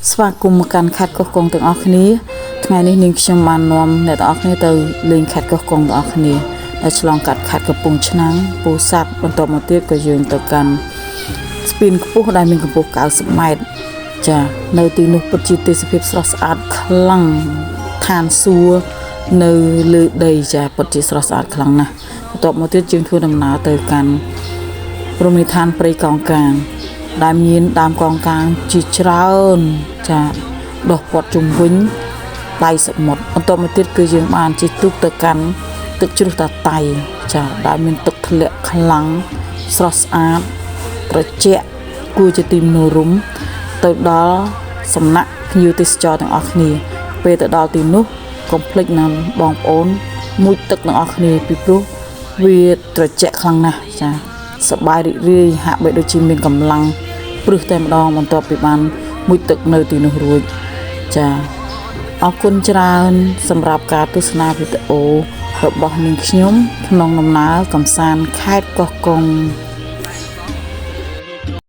ស្វាគមន៍មកកាន់ខេត្តកោះកុងទាំងអស់គ្នាថ្ងៃនេះនាងខ្ញុំបាននាំអ្នកទាំងអស់គ្នាទៅលេងខេត្តកោះកុងទាំងអស់គ្នាដែលឆ្លងកាត់ខេត្តកំពង់ឆ្នាំងពោធិ៍សាត់បន្តមកទៀតក៏យើងទៅកាន់ស្ពានខ្ពស់ដែលមានកម្ពស់90ម៉ែត្រចានៅទីនោះពិតជាទេសភាពស្រស់ស្អាតខ្លាំងឋានសួគ៌នៅលើដីចាពិតជាស្រស់ស្អាតខ្លាំងណាស់បន្ទាប់មកទៀតយើងធ្វើដំណើរទៅកាន់រមណីយដ្ឋានព្រៃកោងកាងដែលមានដើមកោងកាងជាច្រើនចាដុះព័ទ្ធជុំវិញដៃសមុទ្របន្ទាប់មកទៀតគឺយើងបានជិះទូកទៅកាន់ទឹកជ្រោះតាតៃចាដែលមានទឹកធ្លាក់ខ្លាំងស្រស់ស្អាតត្រជាក់គួរជាទីមនោរម្យទៅដល់សំណាក់ភ្ញៀវទេសចរទាំងអស់គ្នាពេលទៅដល់ទីនោះកុំភ្លេចណាបងប្អូនមុជទឹកទាំងអស់គ្នាពីព្រោះវាត្រជាក់ខ្លាំងណាស់ចាសប្បាយរីករាយហាក់បីដូចជាមានកម្លាំងព្រឹសតែម្ដងបន្ទាប់ពីបានមុជទឹកនៅទីនោះរួចចាអរគុណច្រើនសម្រាប់ការទស្សនាវីដេអូរបស់នាងខ្ញុំក្នុងដំណើរកម្សាន្តខេត្តកោះកុង